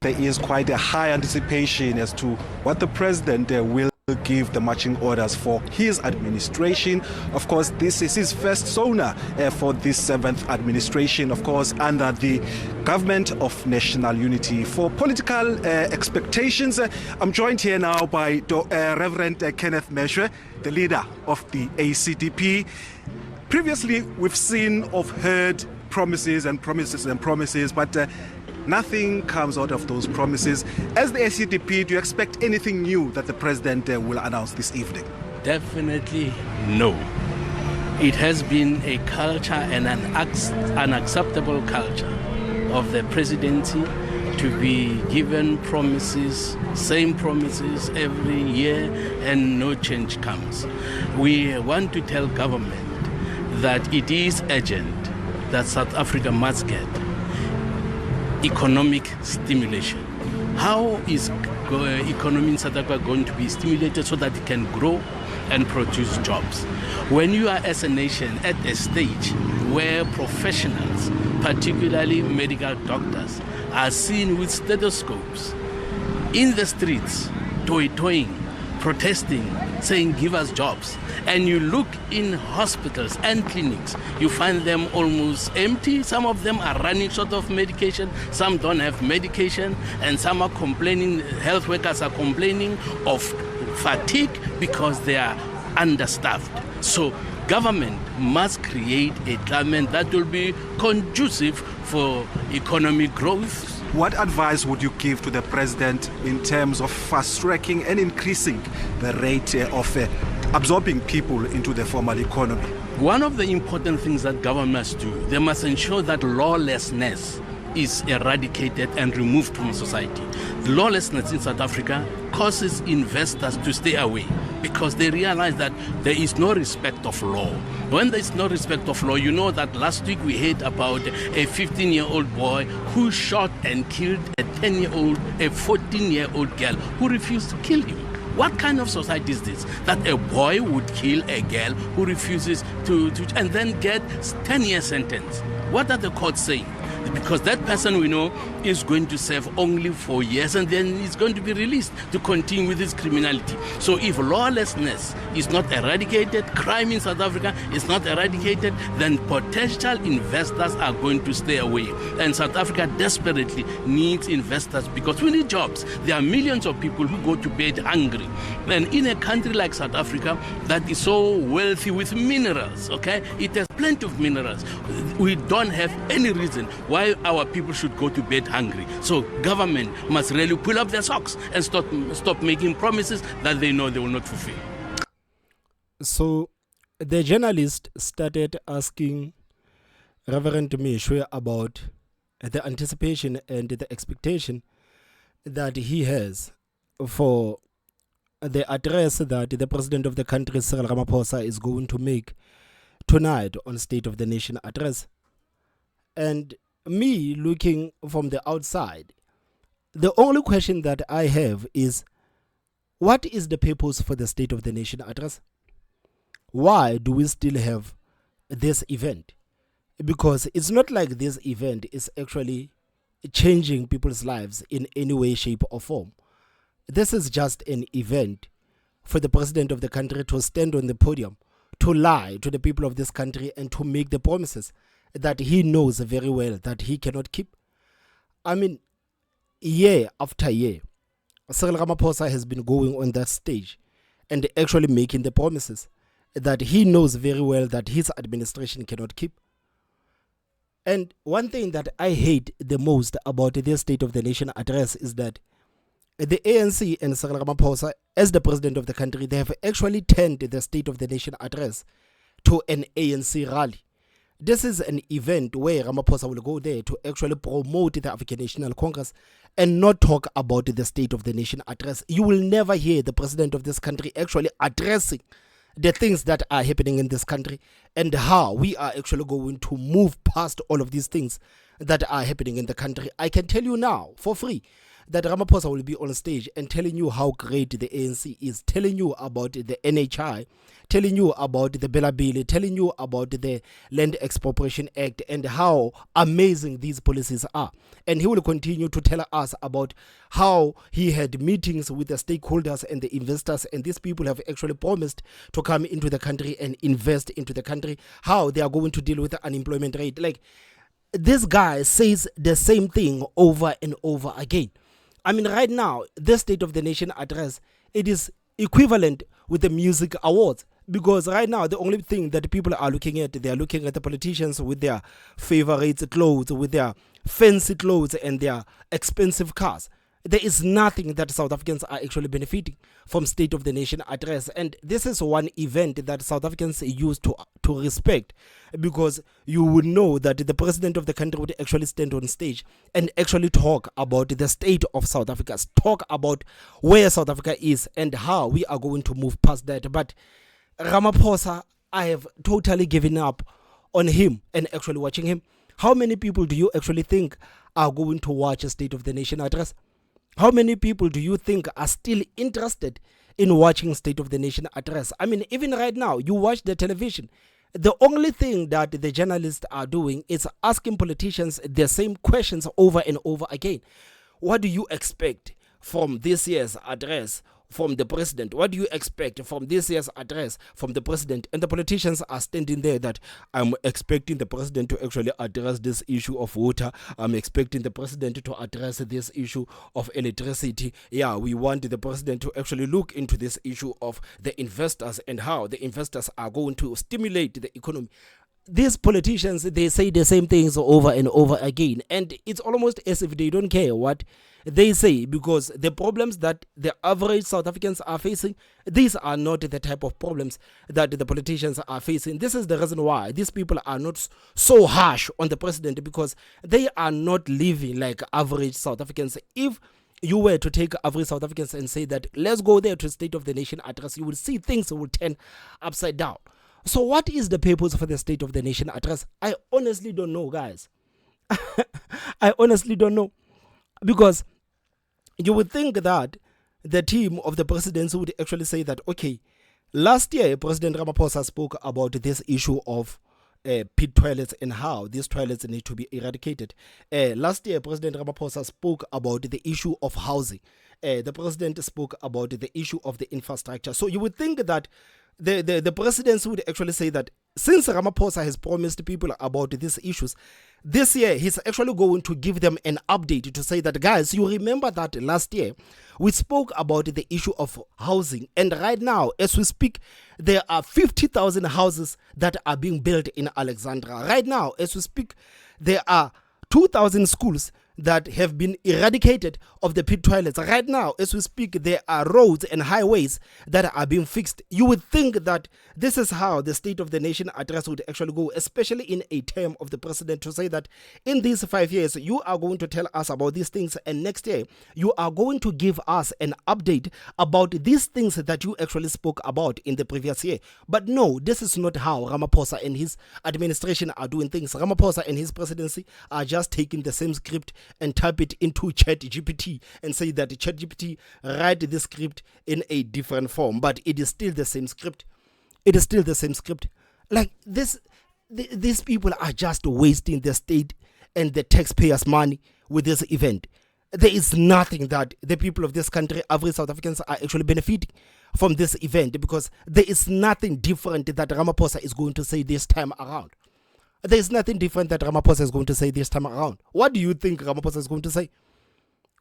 there is quite a high anticipation as to what the president will give the marching orders for his administration. Of course, this is his first SONA for this 7th administration, of course, under the government of national unity. For political expectations, I'm joined here now by Reverend Kenneth Meshoe, the leader of the ACDP. Previously, we've seen or heard promises and promises and promises, but nothing comes out of those promises. As the ACDP, do you expect anything new that the president will announce this evening? Definitely no. It has been a culture and an unacceptable culture of the presidency to be given promises, same promises every year, and no change comes. We want to tell government that it is urgent that South Africa must get economic stimulation. How is economy in South Africa going to be stimulated so that it can grow and produce jobs? When you are as a nation at a stage where professionals, particularly medical doctors, are seen with stethoscopes in the streets, toying, protesting, saying give us jobs, and you look in hospitals and clinics, you find them almost empty. Some of them are running short of medication, some don't have medication, and some are complaining, health workers are complaining of fatigue because they are understaffed. So government must create a climate that will be conducive for economic growth. What advice would you give to the president in terms of fast-tracking and increasing the rate of absorbing people into the formal economy? One of the important things that government must do, they must ensure that lawlessness is eradicated and removed from society. Lawlessness in South Africa causes investors to stay away because they realize that there is no respect of law. When there is no respect of law, you know that last week we heard about a 15-year-old boy who shot and killed a 10-year-old, a 14-year-old girl who refused to kill him. What kind of society is this? That a boy would kill a girl who refuses to and then get 10-year sentence. What are the courts saying? Because that person we know is going to serve only 4 years and then he's going to be released to continue with his criminality. So if lawlessness is not eradicated, crime in South Africa is not eradicated, then potential investors are going to stay away. And South Africa desperately needs investors because we need jobs. There are millions of people who go to bed hungry. And in a country like South Africa that is so wealthy with minerals, okay, it has plenty of minerals. We don't have any reason why our people should go to bed hungry. So government must really pull up their socks and stop making promises that they know they will not fulfill. So the journalist started asking Reverend Meshoe about the anticipation and the expectation that he has for the address that the president of the country, Cyril Ramaphosa, is going to make tonight on State of the Nation address. And me looking from the outside, the only question that I have is, what is the purpose for the State of the Nation address? Why do we still have this event? Because it's not like this event is actually changing people's lives in any way, shape or form. This is just an event for the president of the country to stand on the podium, to lie to the people of this country and to make the promises that he knows very well that he cannot keep. I mean, year after year, Cyril Ramaphosa has been going on that stage and actually making the promises that he knows very well that his administration cannot keep. And one thing that I hate the most about this State of the Nation address is that the ANC and Cyril Ramaphosa, as the president of the country, they have actually turned the State of the Nation address to an ANC rally. This is an event where Ramaphosa will go there to actually promote the African National Congress and not talk about the State of the Nation address. You will never hear the president of this country actually addressing the things that are happening in this country and how we are actually going to move past all of these things that are happening in the country. I can tell you now, for free, that Ramaphosa will be on stage and telling you how great the ANC is, telling you about the NHI, telling you about the Bela Bill, telling you about the Land Expropriation Act and how amazing these policies are. And he will continue to tell us about how he had meetings with the stakeholders and the investors, and these people have actually promised to come into the country and invest into the country, how they are going to deal with the unemployment rate. Like, this guy says the same thing over and over again. I mean, right now, the State of the Nation address, it is equivalent with the music awards. Because right now, the only thing that people are looking at, they are looking at the politicians with their favorite clothes, with their fancy clothes and their expensive cars. There is nothing that South Africans are actually benefiting from State of the Nation address. And this is one event that South Africans used to respect, because you would know that the president of the country would actually stand on stage and actually talk about the state of South Africa, talk about where South Africa is and how we are going to move past that. But Ramaphosa, I have totally given up on him and actually watching him. How many people do you actually think are going to watch a State of the Nation address? How many people do you think are still interested in watching State of the Nation address? I mean, even right now, you watch the television. The only thing that the journalists are doing is asking politicians the same questions over and over again. What do you expect from this year's address from the president? What do you expect from this year's address from the president? And the politicians are standing there that I'm expecting the president to actually address this issue of water. I'm expecting the president to address this issue of electricity. Yeah, we want the president to actually look into this issue of the investors and how the investors are going to stimulate the economy. These politicians, they say the same things over and over again, and it's almost as if they don't care what they say, because the problems that the average South Africans are facing, these are not the type of problems that the politicians are facing. This is the reason why these people are not so harsh on the president, because they are not living like average South Africans. If you were to take average South Africans and say that let's go there to State of the Nation address, you will see things will turn upside down. So what is the purpose for the State of the Nation address? I honestly don't know, guys. I honestly don't know. Because you would think that the team of the presidency would actually say that, okay, last year President Ramaphosa spoke about this issue of pit toilets and how these toilets need to be eradicated. Last year President Ramaphosa spoke about the issue of housing. The president spoke about the issue of the infrastructure. So you would think that the presidency would actually say that since Ramaphosa has promised people about these issues, this year he's actually going to give them an update to say that, guys, you remember that last year we spoke about the issue of housing, and right now as we speak there are 50,000 houses that are being built in Alexandra. Right now as we speak there are 2,000 schools that have been eradicated of the pit toilets. Right now, as we speak, there are roads and highways that are being fixed. You would think that this is how the State of the Nation address would actually go, especially in a term of the president, to say that in these 5 years, you are going to tell us about these things, and next year, you are going to give us an update about these things that you actually spoke about in the previous year. But no, this is not how Ramaphosa and his administration are doing things. Ramaphosa and his presidency are just taking the same script and type it into ChatGPT and say that ChatGPT write the script in a different form, but it is still the same script. It is still the same script. Like this, these people are just wasting the state and the taxpayers' money with this event. There is nothing that the people of this country, average South Africans, are actually benefiting from this event, because there is nothing different that Ramaphosa is going to say this time around. There is nothing different that Ramaphosa is going to say this time around. What do you think Ramaphosa is going to say?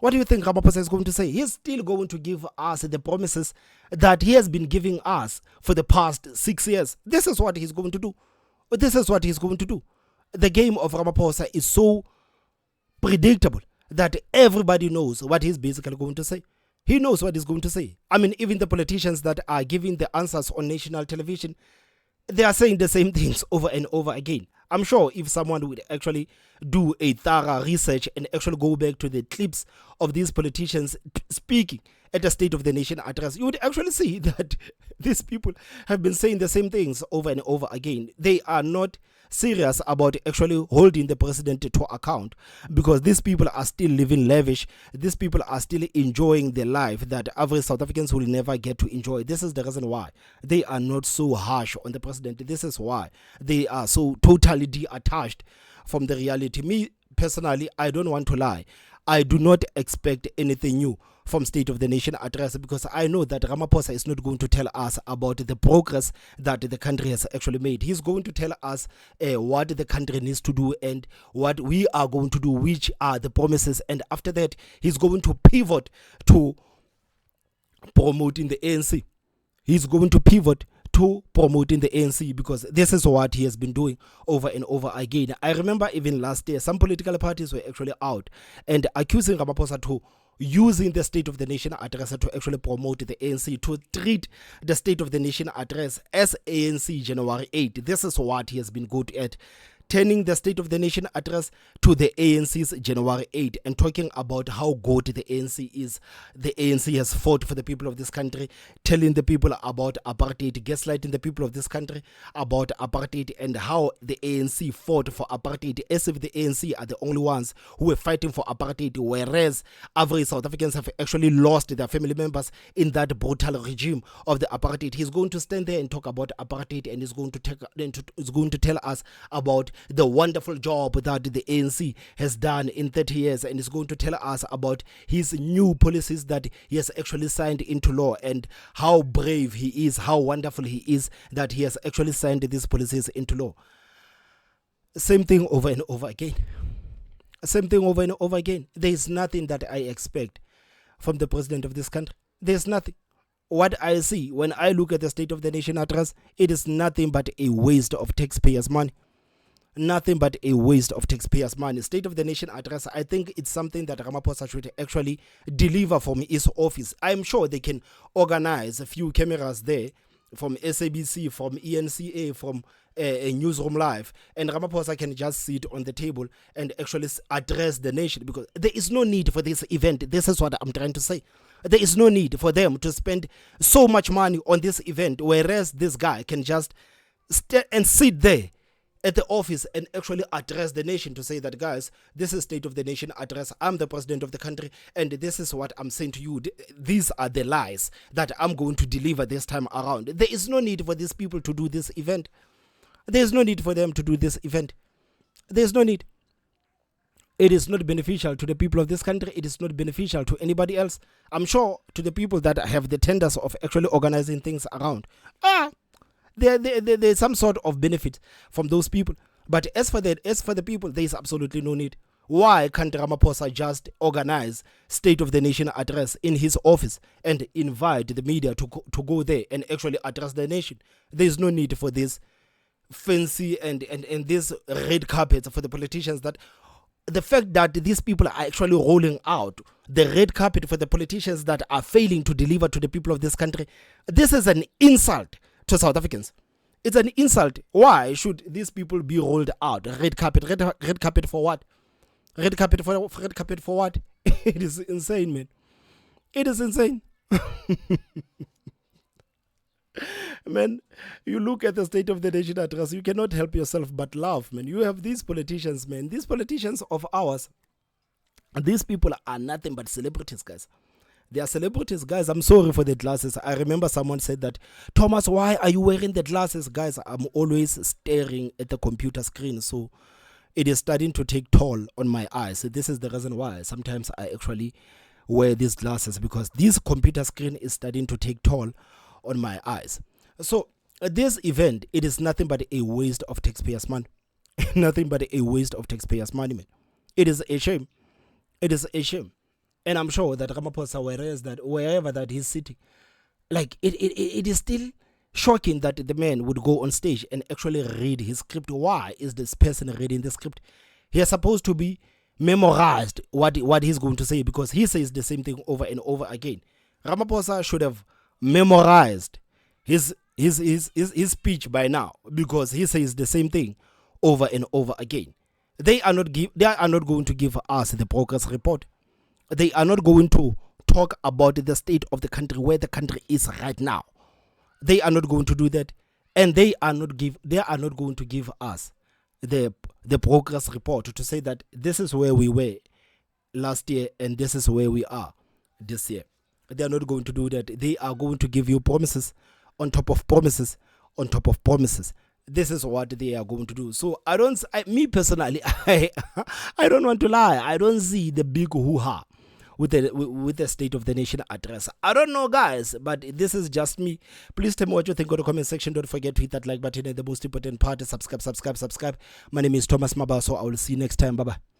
What do you think Ramaphosa is going to say? He's still going to give us the promises that he has been giving us for the past 6 years. This is what he's going to do. This is what he's going to do. The game of Ramaphosa is so predictable that everybody knows what he's basically going to say. He knows what he's going to say. I mean, even the politicians that are giving the answers on national television, they are saying the same things over and over again. I'm sure if someone would actually do a thorough research and actually go back to the clips of these politicians speaking at the State of the Nation address, you would actually see that these people have been saying the same things over and over again. They are not serious about actually holding the president to account, because these people are still living lavish. These people are still enjoying the life that average South Africans will never get to enjoy. This is the reason why they are not so harsh on the president. This is why they are so totally detached from the reality. Me personally, I don't want to lie. I do not expect anything new from State of the Nation address, because I know that Ramaphosa is not going to tell us about the progress that the country has actually made. He's going to tell us what the country needs to do and what we are going to do, which are the promises. And after that, he's going to pivot to promoting the ANC. He's going to pivot to promoting the ANC, because this is what he has been doing over and over again. I remember even last year, some political parties were actually out and accusing Ramaphosa to using the State of the Nation address to actually promote the ANC, to treat the State of the Nation address as ANC January 8. This is what he has been good at, turning the State of the Nation address to the ANC's January 8 and talking about how good the ANC is. The ANC has fought for the people of this country, telling the people about apartheid, gaslighting the people of this country about apartheid and how the ANC fought for apartheid, as if the ANC are the only ones who were fighting for apartheid, whereas average South Africans have actually lost their family members in that brutal regime of the apartheid. He's going to stand there and talk about apartheid, and he's going to tell us about the wonderful job that the ANC has done in 30 years, and is going to tell us about his new policies that he has actually signed into law, and how brave he is, how wonderful he is that he has actually signed these policies into law. Same thing over and over again. Same thing over and over again. There is nothing that I expect from the president of this country. There's nothing. What I see when I look at the State of the Nation address, it is nothing but a waste of taxpayers' money. Nothing but a waste of taxpayers' money. State of the Nation address, I think it's something that Ramaphosa should actually deliver from his office. I'm sure they can organize a few cameras there from SABC, from ENCA, from a newsroom live, and Ramaphosa can just sit on the table and actually address the nation, because there is no need for this event. This is what I'm trying to say. There is no need for them to spend so much money on this event, whereas this guy can just and sit there at the office and actually address the nation to say that, guys, this is State of the Nation address. I'm the president of the country, and this is what I'm saying to you. These are the lies that I'm going to deliver this time around. There is no need for these people to do this event. There is no need for them to do this event. There is no need. It is not beneficial to the people of this country. It is not beneficial to anybody else. I'm sure to the people that have the tenders of actually organizing things around. There's some sort of benefit from those people. But as for the people, there is absolutely no need. Why can't Ramaphosa just organize State of the Nation address in his office and invite the media to go there and actually address the nation? There is no need for this fancy and this red carpet for the politicians. That the fact that these people are actually rolling out the red carpet for the politicians that are failing to deliver to the people of this country, this is an insult to South Africans. It's an insult. Why should these people be rolled out? Red carpet for what? Red carpet for what? It is insane, man. It is insane. Man, you look at the State of the Nation address, you cannot help yourself but laugh, man. You have these politicians, man. These politicians of ours, these people are nothing but celebrities, guys. They are celebrities, guys. I'm sorry for the glasses. I remember someone said that, Thomas, why are you wearing the glasses? Guys, I'm always staring at the computer screen, so it is starting to take toll on my eyes. So this is the reason why sometimes I actually wear these glasses, because this computer screen is starting to take toll on my eyes. So this event, it is nothing but a waste of taxpayers' money. Nothing but a waste of taxpayers' money, man. It is a shame. It is a shame. And I'm sure that Ramaphosa, wherever that he's sitting, like it is still shocking that the man would go on stage and actually read his script. Why is this person reading the script? He is supposed to be memorized what he's going to say, because he says the same thing over and over again. Ramaphosa should have memorized his speech by now, because he says the same thing over and over again. They are not going to give us the progress report. They are not going to talk about the state of the country, where the country is right now. They are not going to do that, and they are not going to give us the progress report to say that this is where we were last year and this is where we are this year. They are not going to do that. They are going to give you promises on top of promises on top of promises. This is what they are going to do. So me personally, I don't want to lie. I don't see the big hoo-ha with the State of the Nation address. I don't know, guys, but this is just me. Please tell me what you think in the comment section. Don't forget to hit that like button, and the most important part is subscribe. My name is Thomas Mabaso. I will see you next time. Bye-bye.